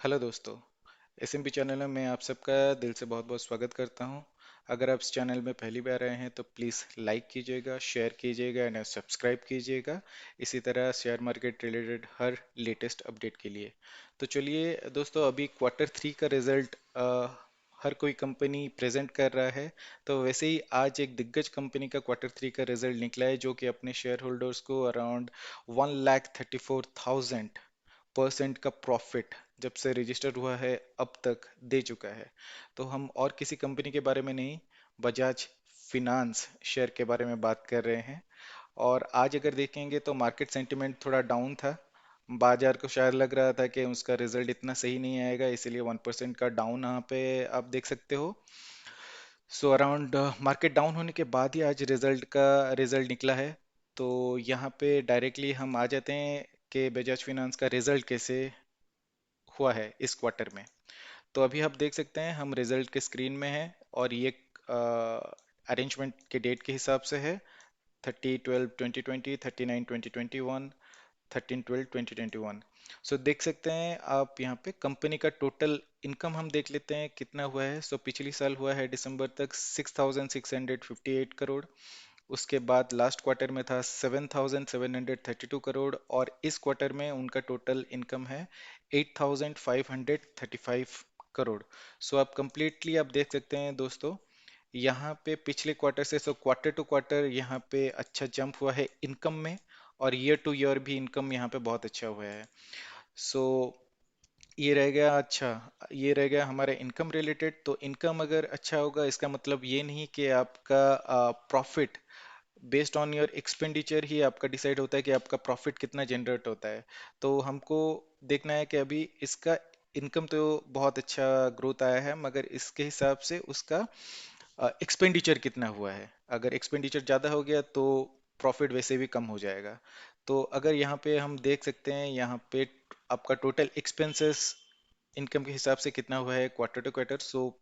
Hello दोस्तों। SMP channel में मैं आप सबका दिल से बहुत बहुत स्वागत करता हूं। अगर आप इस चैनल में पहली बार आए हैं तो प्लीज़ लाइक कीजिएगा, शेयर कीजिएगा एंड सब्सक्राइब कीजिएगा। इसी तरह शेयर मार्केट रिलेटेड हर लेटेस्ट अपडेट के लिए। तो चलिए दोस्तों, अभी क्वार्टर थ्री का रिजल्ट हर कोई कंपनी प्रेजेंट कर रहा है। तो वैसे ही आज एक दिग्गज कंपनी का क्वार्टर थ्री का रिजल्ट निकला है, जो कि अपने शेयर होल्डर्स को अराउंड 1,34,000% का प्रॉफिट जब से रजिस्टर हुआ है अब तक दे चुका है। तो हम और किसी कंपनी के बारे में नहीं, बजाज फिनांस शेयर के बारे में बात कर रहे हैं। और आज अगर देखेंगे तो मार्केट सेंटिमेंट थोड़ा डाउन था। बाजार को शायद लग रहा था कि उसका रिजल्ट इतना सही नहीं आएगा, इसीलिए 1% का डाउन यहाँ पे आप देख सकते हो। सो अराउंड मार्केट डाउन होने के बाद ही आज रिजल्ट निकला है। तो यहाँ पे डायरेक्टली हम आ जाते हैं कि बजाज फिनांस का रिजल्ट कैसे हुआ है इस क्वार्टर में। तो अभी आप देख सकते हैं हम रिजल्ट के स्क्रीन में हैं, और ये अरेंजमेंट के डेट के हिसाब से है। 30/12/2020, 39/2021, 13/12/2021। सो देख सकते हैं आप यहाँ पे कंपनी का टोटल इनकम हम देख लेते हैं कितना हुआ है। सो पिछली साल हुआ है दिसंबर तक 6,658 करोड़। उसके बाद लास्ट क्वार्टर में था 7,732 करोड़, और इस क्वार्टर में उनका टोटल इनकम है 8,535 करोड़। सो आप कंप्लीटली आप देख सकते हैं दोस्तों, यहाँ पे पिछले क्वार्टर से, सो क्वार्टर टू क्वार्टर यहाँ पे अच्छा जंप हुआ है इनकम में। और ईयर टू ईयर भी इनकम यहाँ पे बहुत अच्छा हुआ है। सो ये रह गया, अच्छा, ये रह गया हमारे इनकम रिलेटेड। तो इनकम अगर अच्छा होगा, इसका मतलब ये नहीं कि आपका profit based on your expenditure ही आपका डिसाइड होता है कि आपका प्रॉफिट कितना जनरेट होता है। तो हमको देखना है कि अभी इसका इनकम तो बहुत अच्छा ग्रोथ आया है, मगर इसके हिसाब से उसका एक्सपेंडिचर कितना हुआ है। अगर एक्सपेंडिचर ज़्यादा हो गया तो प्रॉफिट वैसे भी कम हो जाएगा। तो अगर यहाँ पे हम देख सकते हैं, यहाँ पे आपका टोटल एक्सपेंसेस इनकम के हिसाब से कितना हुआ है क्वार्टर टू क्वार्टर। सो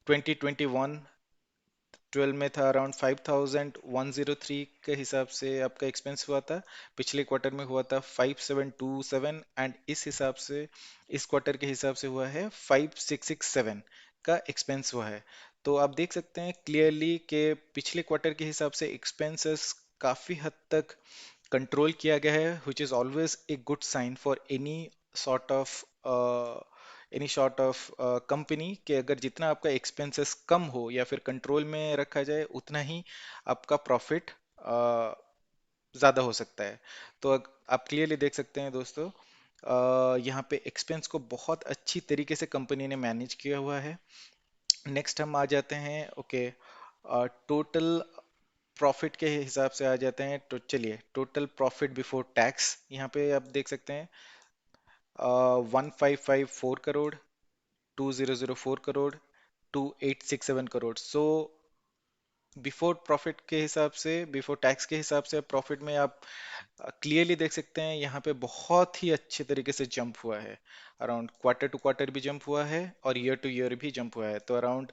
2021 12 में था अराउंड 5,103 के हिसाब से आपका एक्सपेंस हुआ था। पिछले क्वार्टर में हुआ था 5,727, एंड इस हिसाब से इस क्वार्टर के हिसाब से हुआ है 5,667 का एक्सपेंस हुआ है। तो आप देख सकते हैं क्लियरली कि पिछले क्वार्टर के हिसाब से एक्सपेंसेस काफ़ी हद तक कंट्रोल किया गया है, which is always a good sign for sort of uh, any sort of company, कि अगर जितना आपका एक्सपेंसेस कम हो या फिर कंट्रोल में रखा जाए, उतना ही आपका प्रॉफिट ज़्यादा हो सकता है। तो आप क्लियरली देख सकते हैं दोस्तों, यहाँ पे एक्सपेंस को बहुत अच्छी तरीके से कंपनी ने मैनेज किया हुआ है। नेक्स्ट हम आ जाते हैं, ओके, टोटल प्रॉफिट के हिसाब से आ जाते हैं। तो चलिए, टोटल प्रॉफिट बिफोर टैक्स यहाँ पे आप देख सकते हैं 1,554 crore, 2,004 crore, 2,867 crore. So before profit के हिसाब से, बिफोर टैक्स के हिसाब से प्रॉफिट में आप क्लियरली देख सकते हैं यहाँ पे बहुत ही अच्छे तरीके से जंप हुआ है। अराउंड क्वार्टर टू क्वार्टर भी जंप हुआ है और ईयर टू ईयर भी जंप हुआ है। तो अराउंड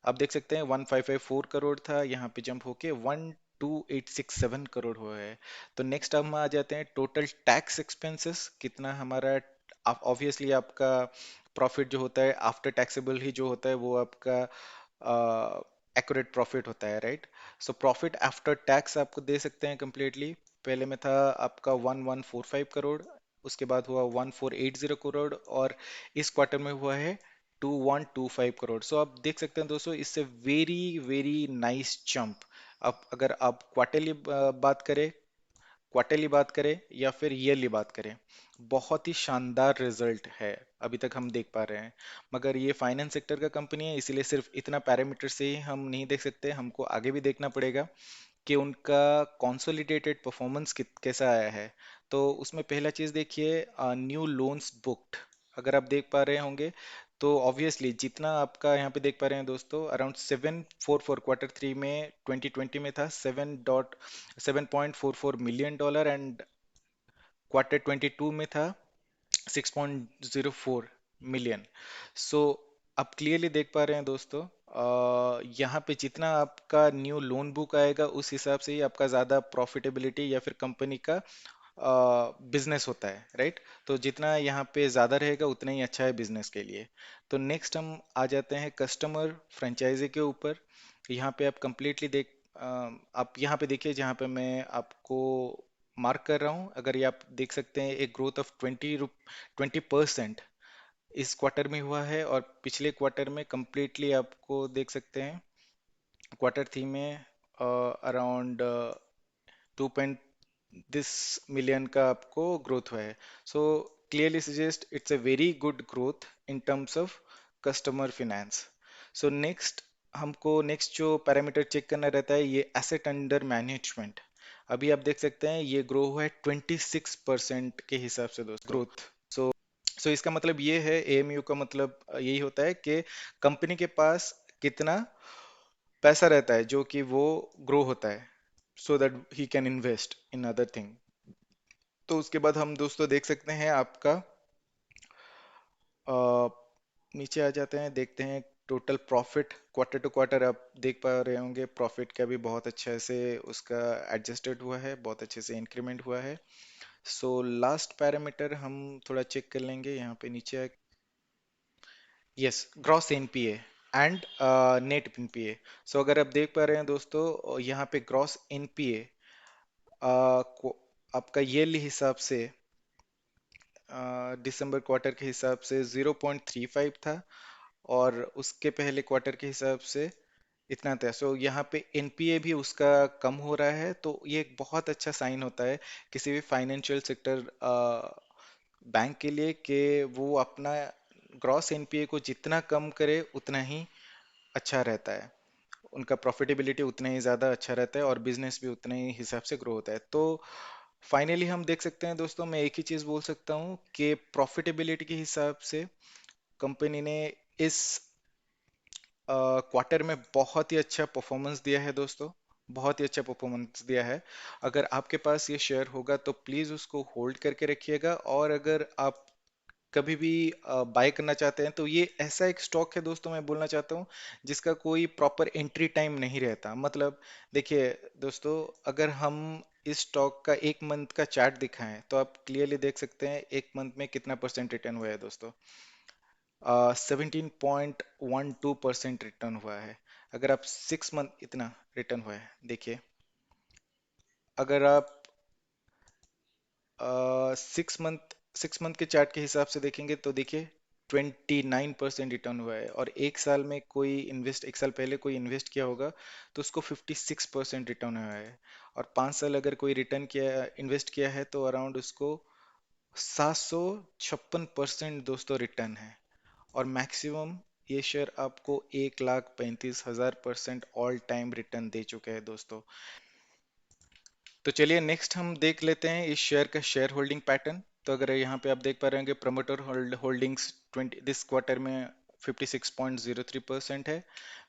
आप देख सकते हैं 1,554 करोड़ था, यहाँ पे जंप होके 1,2,867 करोड़ हुआ है। तो नेक्स्ट हम आ जाते हैं टोटल टैक्स एक्सपेंसेस कितना हमारा। ऑब्वियसली आपका प्रॉफिट जो होता है आफ्टर टैक्सेबल ही जो होता है वो आपका एक्यूरेट प्रॉफिट होता है, right. So profit after tax आपको दे सकते हैं कंप्लीटली। पहले में था आपका 1,145 करोड़, उसके बाद हुआ 1,480 करोड़, और इस क्वार्टर में हुआ है 2,125 करोड़। सो आप देख सकते हैं दोस्तों, इससे वेरी वेरी नाइस जंप। अब अगर आप क्वार्टरली बात करें या फिर ईयरली बात करें, बहुत ही शानदार रिजल्ट है अभी तक हम देख पा रहे हैं। मगर ये फाइनेंस सेक्टर का कंपनी है, इसीलिए सिर्फ इतना पैरामीटर से ही हम नहीं देख सकते, हमको आगे भी देखना पड़ेगा कि उनका कंसोलिडेटेड परफॉर्मेंस कैसा आया है। तो उसमें पहला चीज़ देखिए, न्यू लोन्स बुक्ड। अगर आप देख पा रहे होंगे तो ऑब्वियसली जितना आपका यहाँ पे देख पा रहे हैं दोस्तों, अराउंड 744 क्वार्टर थ्री में 2020 में था 7.44 मिलियन डॉलर, एंड क्वार्टर 22 में था 6.04 मिलियन। सो आप क्लियरली देख पा रहे हैं दोस्तों, यहाँ पे जितना आपका न्यू लोन बुक आएगा उस हिसाब से ही आपका ज़्यादा प्रॉफिटेबिलिटी या फिर कंपनी का बिजनेस होता है, राइट? तो जितना यहाँ पे ज़्यादा रहेगा उतना ही अच्छा है बिजनेस के लिए। तो नेक्स्ट हम आ जाते हैं कस्टमर फ्रेंचाइजी के ऊपर। यहाँ पे आप कंप्लीटली आप यहाँ पे देखिए, जहाँ पे मैं आपको मार्क कर रहा हूँ, अगर ये आप देख सकते हैं, एक ग्रोथ ऑफ 20% इस क्वार्टर में हुआ है, और पिछले क्वार्टर में कंप्लीटली आपको देख सकते हैं, क्वार्टर थ्री में अराउंड 2 मिलियन का आपको ग्रोथ हुआ है। So clearly suggest it's a very good growth in terms of customer finance. So next, हमको नेक्स्ट जो पैरामीटर चेक करना रहता है, ये एसेट अंडर मैनेजमेंट। अभी आप देख सकते हैं ये ग्रो हुआ है 26% के हिसाब से दोस्तों, ग्रोथ। सो इसका मतलब ये है, एएमयू का मतलब यही होता है कि कंपनी के पास कितना पैसा रहता है जो कि वो ग्रो होता है, so that he can invest in other thing. तो उसके बाद हम दोस्तों देख सकते हैं आपका, अ, नीचे आ जाते हैं, देखते हैं total profit quarter to quarter. आप देख पा रहे होंगे प्रॉफिट का भी बहुत अच्छे से उसका एडजस्टेड हुआ है, बहुत अच्छे से इंक्रीमेंट हुआ है। सो लास्ट पैरामीटर हम थोड़ा चेक कर लेंगे यहाँ पे नीचे। Yes, gross NPA and net NPA. So अगर आप देख पा रहे हैं दोस्तों, यहाँ पे ग्रॉस एनपीए को आपका ईयरली हिसाब से दिसंबर क्वार्टर के हिसाब से 0.35 था, और उसके पहले क्वार्टर के हिसाब से इतना था। सो यहाँ पे एनपीए भी उसका कम हो रहा है, तो ये एक बहुत अच्छा साइन होता है किसी भी फाइनेंशियल सेक्टर बैंक के लिए, कि वो अपना ग्रॉस एनपीए को जितना कम करे उतना ही अच्छा रहता है, उनका प्रॉफिटेबिलिटी उतना ही ज़्यादा अच्छा रहता है, और बिजनेस भी उतने ही हिसाब से ग्रो होता है। तो फाइनली हम देख सकते हैं दोस्तों, मैं एक ही चीज़ बोल सकता हूँ कि प्रॉफिटेबिलिटी के हिसाब से कंपनी ने इस क्वार्टर में बहुत ही अच्छा परफॉर्मेंस दिया है दोस्तों, बहुत ही अच्छा परफॉर्मेंस दिया है। अगर आपके पास ये शेयर होगा तो प्लीज़ उसको होल्ड करके रखिएगा, और अगर आप कभी भी बाय करना चाहते हैं, तो ये ऐसा एक स्टॉक है दोस्तों, मैं बोलना चाहता हूँ, जिसका कोई प्रॉपर एंट्री टाइम नहीं रहता। मतलब देखिए दोस्तों, अगर हम इस स्टॉक का एक मंथ का चार्ट दिखाएं, तो आप क्लियरली देख सकते हैं एक मंथ में कितना परसेंट रिटर्न हुआ है दोस्तों। 17.12% रिटर्न हुआ है। अगर आप 6 मंथ, इतना रिटर्न हुआ है देखिए। अगर आप 6 मंथ के चार्ट के हिसाब से देखेंगे, तो देखिए 29% रिटर्न हुआ है, और एक साल पहले कोई इन्वेस्ट किया होगा तो उसको 56% रिटर्न हुआ है, और 5 साल अगर कोई रिटर्न किया इन्वेस्ट किया है तो अराउंड उसको 756% दोस्तों रिटर्न है। और मैक्सिमम ये शेयर आपको 1,35,000% ऑल टाइम रिटर्न दे चुके हैं दोस्तों। तो चलिए नेक्स्ट हम देख लेते हैं इस शेयर का शेयर होल्डिंग पैटर्न। तो अगर यहाँ पे आप देख पा रहे होंगे, प्रमोटर होल्डिंग्स 20 दिस क्वार्टर में 56.03% है।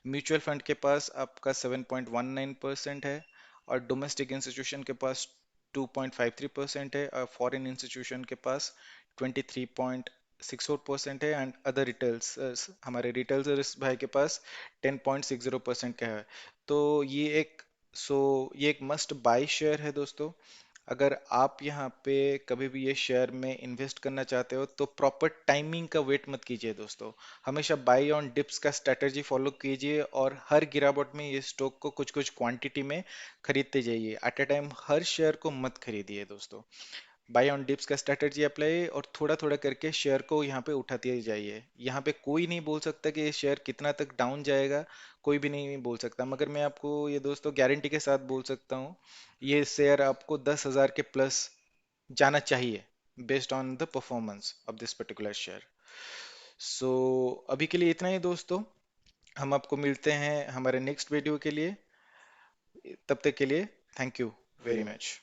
म्यूचुअल फंड के पास आपका 7.19% है, और डोमेस्टिक इंस्टीट्यूशन के पास 2.53% है, और फॉरेन इंस्टीट्यूशन के पास 23.64% है, एंड अदर रिटेल्स, हमारे रिटेलर्स भाई के पास 10.60% का है। तो सो ये एक मस्ट बाय शेयर है दोस्तों। अगर आप यहाँ पे कभी भी ये शेयर में इन्वेस्ट करना चाहते हो, तो प्रॉपर टाइमिंग का वेट मत कीजिए दोस्तों। हमेशा बाय ऑन डिप्स का स्ट्रेटजी फॉलो कीजिए, और हर गिरावट में ये स्टॉक को कुछ कुछ क्वांटिटी में खरीदते जाइए। At a time her share को मत खरीदिए दोस्तों। बाय ऑन डिप्स का स्ट्रेटजी अप्लाई, और थोड़ा थोड़ा करके शेयर को यहाँ पे उठाते जाइए। यहाँ पे कोई नहीं बोल सकता कि ये शेयर कितना तक डाउन जाएगा, कोई भी नहीं बोल सकता, मगर मैं आपको ये दोस्तों गारंटी के साथ बोल सकता हूँ, ये शेयर आपको 10,000 के प्लस जाना चाहिए, based on the performance of this particular share. So अभी के लिए इतना ही दोस्तों, हम आपको मिलते हैं हमारे नेक्स्ट वीडियो के लिए। तब तक के लिए थैंक यू वेरी मच।